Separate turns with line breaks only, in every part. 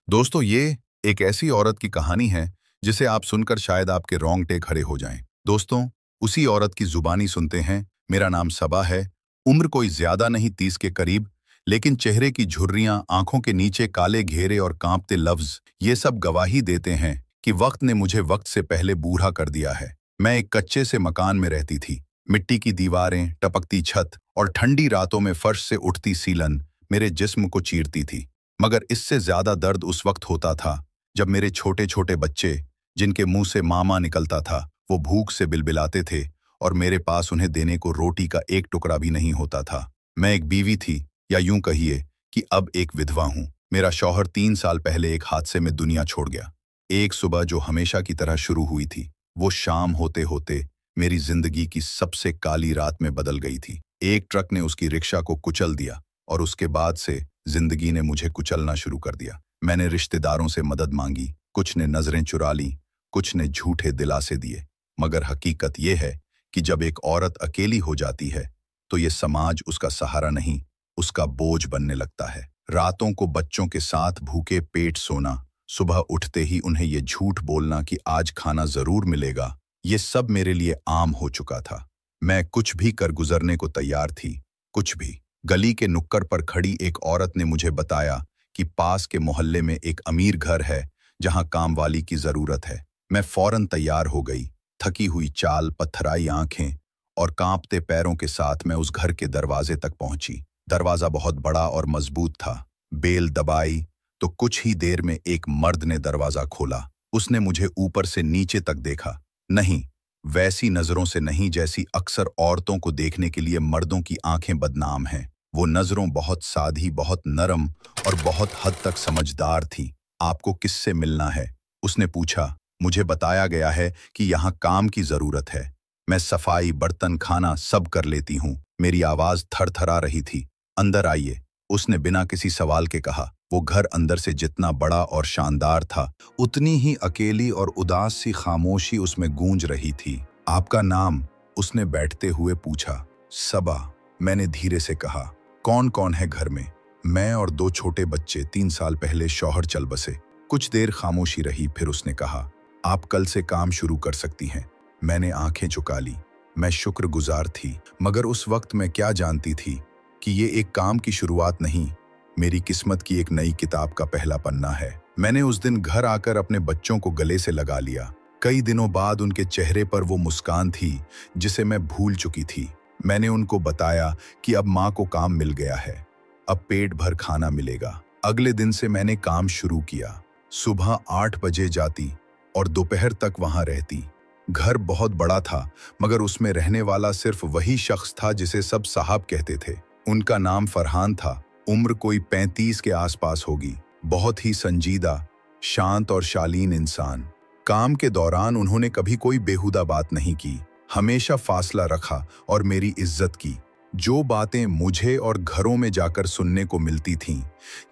दोस्तों, ये एक ऐसी औरत की कहानी है जिसे आप सुनकर शायद आपके रोंगटे खड़े हो जाएं। दोस्तों, उसी औरत की जुबानी सुनते हैं। मेरा नाम सबा है। उम्र कोई ज्यादा नहीं, 30 के करीब, लेकिन चेहरे की झुर्रियां, आंखों के नीचे काले घेरे और कांपते लफ्ज, ये सब गवाही देते हैं कि वक्त ने मुझे वक्त से पहले बूढ़ा कर दिया है। मैं एक कच्चे से मकान में रहती थी। मिट्टी की दीवारें, टपकती छत और ठंडी रातों में फर्श से उठती सीलन मेरे जिस्म को चीरती थी। मगर इससे ज्यादा दर्द उस वक्त होता था जब मेरे छोटे छोटे बच्चे, जिनके मुंह से मामा निकलता था, वो भूख से बिलबिलाते थे और मेरे पास उन्हें देने को रोटी का एक टुकड़ा भी नहीं होता था। मैं एक बीवी थी, या यूं कहिए कि अब एक विधवा हूं। मेरा शौहर 3 साल पहले एक हादसे में दुनिया छोड़ गया। एक सुबह जो हमेशा की तरह शुरू हुई थी, वो शाम होते होते मेरी जिंदगी की सबसे काली रात में बदल गई थी। एक ट्रक ने उसकी रिक्शा को कुचल दिया और उसके बाद से जिंदगी ने मुझे कुचलना शुरू कर दिया। मैंने रिश्तेदारों से मदद मांगी, कुछ ने नजरें चुरा ली, कुछ ने झूठे दिलासे दिए। मगर हकीकत यह है कि जब एक औरत अकेली हो जाती है तो ये समाज उसका सहारा नहीं, उसका बोझ बनने लगता है। रातों को बच्चों के साथ भूखे पेट सोना, सुबह उठते ही उन्हें ये झूठ बोलना कि आज खाना जरूर मिलेगा, ये सब मेरे लिए आम हो चुका था। मैं कुछ भी कर गुजरने को तैयार थी, कुछ भी। गली के नुक्कड़ पर खड़ी एक औरत ने मुझे बताया कि पास के मोहल्ले में एक अमीर घर है जहां कामवाली की जरूरत है। मैं फौरन तैयार हो गई। थकी हुई चाल, पत्थराई आंखें और कांपते पैरों के साथ मैं उस घर के दरवाजे तक पहुंची। दरवाजा बहुत बड़ा और मजबूत था। बेल दबाई तो कुछ ही देर में एक मर्द ने दरवाजा खोला। उसने मुझे ऊपर से नीचे तक देखा। नहीं, वैसी नजरों से नहीं जैसी अक्सर औरतों को देखने के लिए मर्दों की आंखें बदनाम हैं। वो नजरों बहुत सादी, बहुत नरम और बहुत हद तक समझदार थी। आपको किससे मिलना है? उसने पूछा। मुझे बताया गया है कि यहाँ काम की जरूरत है। मैं सफाई, बर्तन, खाना सब कर लेती हूँ। मेरी आवाज थरथरा रही थी। अंदर आइए, उसने बिना किसी सवाल के कहा। वो घर अंदर से जितना बड़ा और शानदार था, उतनी ही अकेली और उदास सी खामोशी उसमें गूंज रही थी। आपका नाम? उसने बैठते हुए पूछा। सबा, मैंने धीरे से कहा। कौन कौन है घर में? मैं और 2 छोटे बच्चे। 3 साल पहले शौहर चल बसे। कुछ देर खामोशी रही, फिर उसने कहा, आप कल से काम शुरू कर सकती हैं। मैंने आंखें झुका ली। मैं शुक्रगुजार थी, मगर उस वक्त मैं क्या जानती थी कि ये एक काम की शुरुआत नहीं, मेरी किस्मत की एक नई किताब का पहला पन्ना है। मैंने उस दिन घर आकर अपने बच्चों को गले से लगा लिया। कई दिनों बाद उनके चेहरे पर वो मुस्कान थी जिसे मैं भूल चुकी थी। मैंने उनको बताया कि अब माँ को काम मिल गया है, अब पेट भर खाना मिलेगा। अगले दिन से मैंने काम शुरू किया। सुबह 8 बजे जाती और दोपहर तक वहां रहती। घर बहुत बड़ा था, मगर उसमें रहने वाला सिर्फ वही शख्स था जिसे सब साहब कहते थे। उनका नाम फरहान था। उम्र कोई 35 के आसपास होगी। बहुत ही संजीदा, शांत और शालीन इंसान। काम के दौरान उन्होंने कभी कोई बेहुदा बात नहीं की, हमेशा फासला रखा और मेरी इज्जत की। जो बातें मुझे और घरों में जाकर सुनने को मिलती थीं,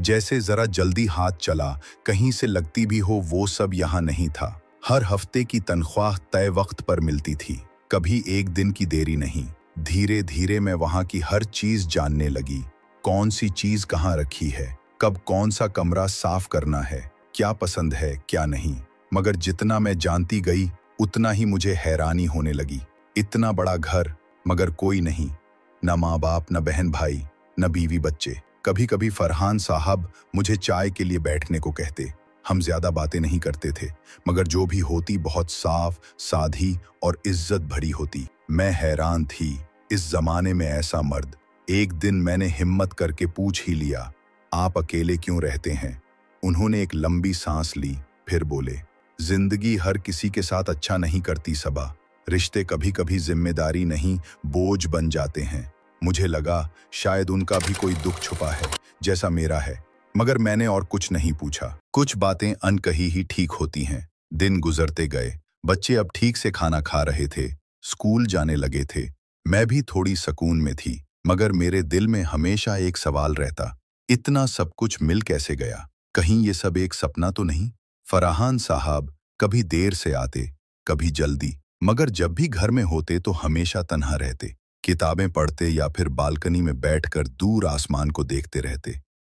जैसे जरा जल्दी हाथ चला, कहीं से लगती भी हो, वो सब यहाँ नहीं था। हर हफ्ते की तनख्वाह तय वक्त पर मिलती थी, कभी एक दिन की देरी नहीं। धीरे धीरे मैं वहाँ की हर चीज जानने लगी। कौन सी चीज कहाँ रखी है, कब कौन सा कमरा साफ करना है, क्या पसंद है क्या नहीं। मगर जितना मैं जानती गई, उतना ही मुझे हैरानी होने लगी। इतना बड़ा घर, मगर कोई नहीं, न माँ बाप, न बहन भाई, न बीवी बच्चे। कभी कभी फरहान साहब मुझे चाय के लिए बैठने को कहते। हम ज्यादा बातें नहीं करते थे, मगर जो भी होती बहुत साफ, साधी और इज्जत भरी होती। मैं हैरान थी, इस जमाने में ऐसा मर्द। एक दिन मैंने हिम्मत करके पूछ ही लिया, आप अकेले क्यों रहते हैं? उन्होंने एक लंबी सांस ली, फिर बोले, जिंदगी हर किसी के साथ अच्छा नहीं करती सबा। रिश्ते कभी कभी जिम्मेदारी नहीं, बोझ बन जाते हैं। मुझे लगा शायद उनका भी कोई दुख छुपा है जैसा मेरा है, मगर मैंने और कुछ नहीं पूछा। कुछ बातें अनकही ही ठीक होती हैं। दिन गुजरते गए। बच्चे अब ठीक से खाना खा रहे थे, स्कूल जाने लगे थे। मैं भी थोड़ी सुकून में थी, मगर मेरे दिल में हमेशा एक सवाल रहता, इतना सब कुछ मिल कैसे गया? कहीं ये सब एक सपना तो नहीं? फरहान साहब कभी देर से आते, कभी जल्दी, मगर जब भी घर में होते तो हमेशा तन्हा रहते। किताबें पढ़ते या फिर बालकनी में बैठकर दूर आसमान को देखते रहते।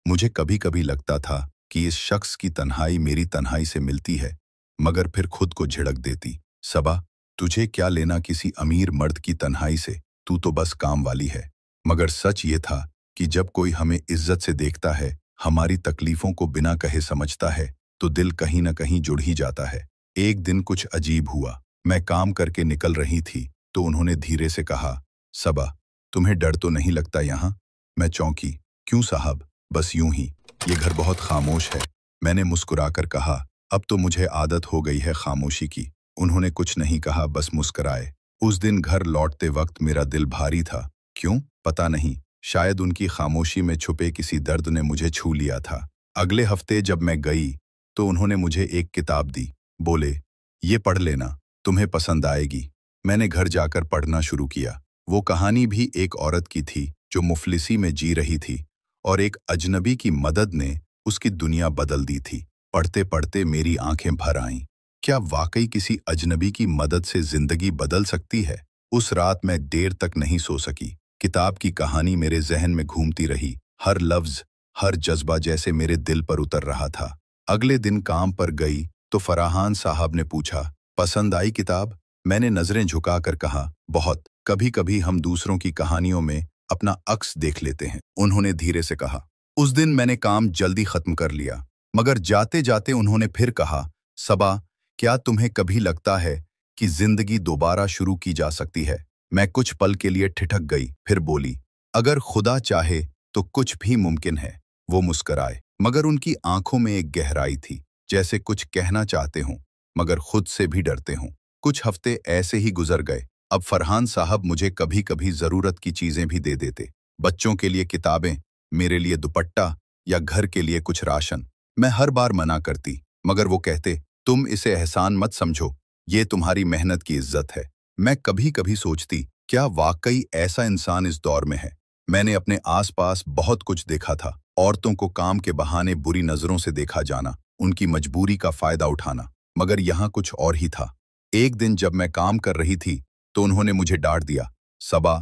मुझे कभी कभी लगता था कि इस शख्स की तन्हाई मेरी तन्हाई से मिलती है, मगर फिर खुद को झिड़क देती। सबा, तुझे क्या लेना किसी अमीर मर्द की तन्हाई से, तू तो बस काम वाली है। मगर सच ये था कि जब कोई हमें इज्जत से देखता है, हमारी तकलीफों को बिना कहे समझता है, तो दिल कहीं न कहीं जुड़ ही जाता है। एक दिन कुछ अजीब हुआ। मैं काम करके निकल रही थी तो उन्होंने धीरे से कहा, सबा, तुम्हें डर तो नहीं लगता यहाँ? मैं चौंकी। क्यों साहब? बस यूं ही। ये घर बहुत खामोश है। मैंने मुस्कुराकर कहा, अब तो मुझे आदत हो गई है खामोशी की। उन्होंने कुछ नहीं कहा, बस मुस्कुराए। उस दिन घर लौटते वक्त मेरा दिल भारी था। क्यों? पता नहीं। शायद उनकी खामोशी में छुपे किसी दर्द ने मुझे छू लिया था। अगले हफ्ते जब मैं गई तो उन्होंने मुझे एक किताब दी। बोले, ये पढ़ लेना, तुम्हें पसंद आएगी। मैंने घर जाकर पढ़ना शुरू किया। वो कहानी भी एक औरत की थी जो मुफलिसी में जी रही थी और एक अजनबी की मदद ने उसकी दुनिया बदल दी थी। पढ़ते पढ़ते मेरी आंखें भर आईं। क्या वाकई किसी अजनबी की मदद से जिंदगी बदल सकती है? उस रात मैं देर तक नहीं सो सकी। किताब की कहानी मेरे जहन में घूमती रही। हर लफ्ज, हर जज्बा जैसे मेरे दिल पर उतर रहा था। अगले दिन काम पर गई तो फराहान साहब ने पूछा, पसंद आई किताब? मैंने नजरें झुकाकर कहा, बहुत। कभी कभी हम दूसरों की कहानियों में अपना अक्स देख लेते हैं। उन्होंने धीरे से कहा। उस दिन मैंने काम जल्दी खत्म कर लिया, मगर जाते जाते उन्होंने फिर कहा, सबा, क्या तुम्हें कभी लगता है कि जिंदगी दोबारा शुरू की जा सकती है? मैं कुछ पल के लिए ठिठक गई, फिर बोली, अगर खुदा चाहे तो कुछ भी मुमकिन है। वो मुस्कराए, मगर उनकी आंखों में एक गहराई थी, जैसे कुछ कहना चाहते हों मगर खुद से भी डरते हों। कुछ हफ्ते ऐसे ही गुजर गए। अब फरहान साहब मुझे कभी कभी जरूरत की चीजें भी दे देते। बच्चों के लिए किताबें, मेरे लिए दुपट्टा या घर के लिए कुछ राशन। मैं हर बार मना करती, मगर वो कहते, तुम इसे एहसान मत समझो, ये तुम्हारी मेहनत की इज्जत है। मैं कभी कभी सोचती, क्या वाकई ऐसा इंसान इस दौर में है? मैंने अपने आसपास बहुत कुछ देखा था। औरतों को काम के बहाने बुरी नजरों से देखा जाना, उनकी मजबूरी का फायदा उठाना, मगर यहाँ कुछ और ही था। एक दिन जब मैं काम कर रही थी तो उन्होंने मुझे डांट दिया, सबा,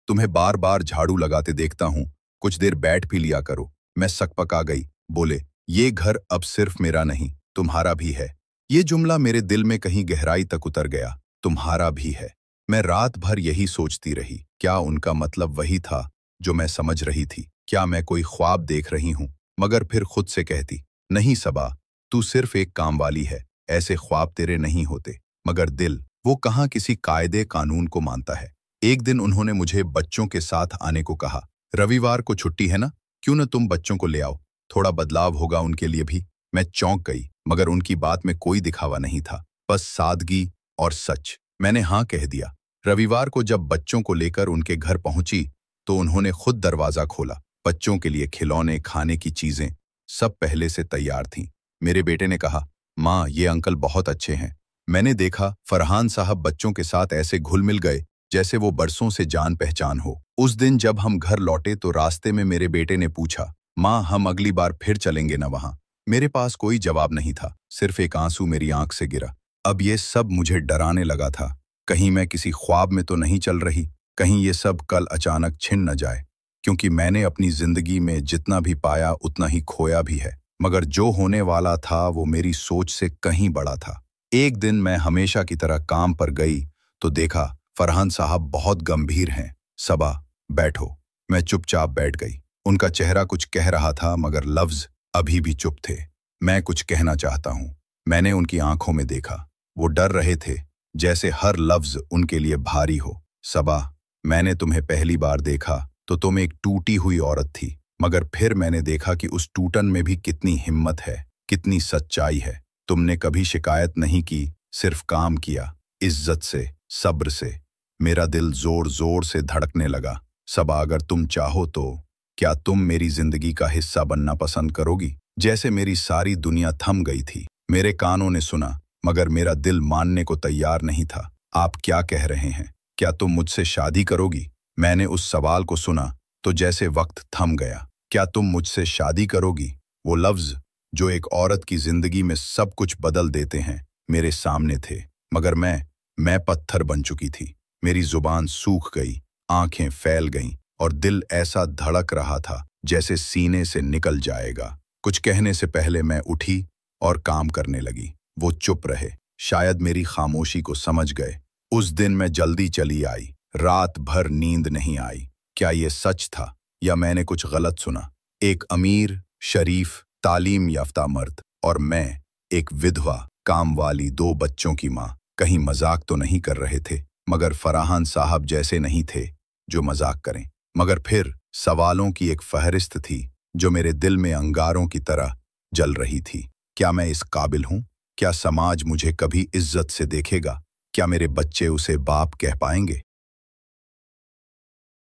तुम्हें बार बार झाड़ू लगाते देखता हूँ, कुछ देर बैठ भी लिया करो। मैं सकपका गई। बोले, ये घर अब सिर्फ मेरा नहीं, तुम्हारा भी है। ये जुमला मेरे दिल में कहीं गहराई तक उतर गया, तुम्हारा भी है। मैं रात भर यही सोचती रही, क्या उनका मतलब वही था जो मैं समझ रही थी? क्या मैं कोई ख्वाब देख रही हूँ? मगर फिर खुद से कहती, नहीं सबा, तू सिर्फ एक काम वाली है, ऐसे ख्वाब तेरे नहीं होते। मगर दिल, वो कहाँ किसी कायदे कानून को मानता है। एक दिन उन्होंने मुझे बच्चों के साथ आने को कहा। रविवार को छुट्टी है ना, क्यों न तुम बच्चों को ले आओ, थोड़ा बदलाव होगा उनके लिए भी। मैं चौंक गई, मगर उनकी बात में कोई दिखावा नहीं था, बस सादगी और सच। मैंने हाँ कह दिया। रविवार को जब बच्चों को लेकर उनके घर पहुंची तो उन्होंने खुद दरवाजा खोला। बच्चों के लिए खिलौने, खाने की चीजें सब पहले से तैयार थीं। मेरे बेटे ने कहा, माँ, ये अंकल बहुत अच्छे हैं। मैंने देखा फरहान साहब बच्चों के साथ ऐसे घुल मिल गए जैसे वो बरसों से जान पहचान हो। उस दिन जब हम घर लौटे तो रास्ते में मेरे बेटे ने पूछा, माँ, हम अगली बार फिर चलेंगे ना वहाँ? मेरे पास कोई जवाब नहीं था, सिर्फ एक आंसू मेरी आंख से गिरा। अब ये सब मुझे डराने लगा था। कहीं मैं किसी ख्वाब में तो नहीं चल रही, कहीं ये सब कल अचानक छिन न जाए। क्योंकि मैंने अपनी जिंदगी में जितना भी पाया उतना ही खोया भी है, मगर जो होने वाला था वो मेरी सोच से कहीं बड़ा था। एक दिन मैं हमेशा की तरह काम पर गई तो देखा फरहान साहब बहुत गंभीर हैं। सबा, बैठो। मैं चुपचाप बैठ गई। उनका चेहरा कुछ कह रहा था मगर लफ्ज अभी भी चुप थे। मैं कुछ कहना चाहता हूँ। मैंने उनकी आंखों में देखा, वो डर रहे थे, जैसे हर लफ्ज उनके लिए भारी हो। सबा, मैंने तुम्हें पहली बार देखा तो तुम एक टूटी हुई औरत थी, मगर फिर मैंने देखा कि उस टूटन में भी कितनी हिम्मत है, कितनी सच्चाई है। तुमने कभी शिकायत नहीं की, सिर्फ काम किया, इज्जत से, सब्र से। मेरा दिल जोर जोर से धड़कने लगा। सबा, अगर तुम चाहो तो क्या तुम मेरी जिंदगी का हिस्सा बनना पसंद करोगी? जैसे मेरी सारी दुनिया थम गई थी। मेरे कानों ने सुना, मगर मेरा दिल मानने को तैयार नहीं था। आप क्या कह रहे हैं? क्या तुम मुझसे शादी करोगी? मैंने उस सवाल को सुना तो जैसे वक्त थम गया। क्या तुम मुझसे शादी करोगी? वो लफ्ज जो एक औरत की जिंदगी में सब कुछ बदल देते हैं, मेरे सामने थे, मगर मैं पत्थर बन चुकी थी। मेरी जुबान सूख गई, आंखें फैल गईं और दिल ऐसा धड़क रहा था जैसे सीने से निकल जाएगा। कुछ कहने से पहले मैं उठी और काम करने लगी। वो चुप रहे, शायद मेरी खामोशी को समझ गए। उस दिन मैं जल्दी चली आई, रात भर नींद नहीं आई। क्या ये सच था या मैंने कुछ गलत सुना? एक अमीर, शरीफ, तालीम याफ्ता मर्द और मैं, एक विधवा, काम वाली, 2 बच्चों की माँ, कहीं मजाक तो नहीं कर रहे थे? मगर फराहान साहब जैसे नहीं थे जो मजाक करें। मगर फिर सवालों की एक फहरिस्त थी जो मेरे दिल में अंगारों की तरह जल रही थी। क्या मैं इस काबिल हूँ? क्या समाज मुझे कभी इज्जत से देखेगा? क्या मेरे बच्चे उसे बाप कह पाएंगे?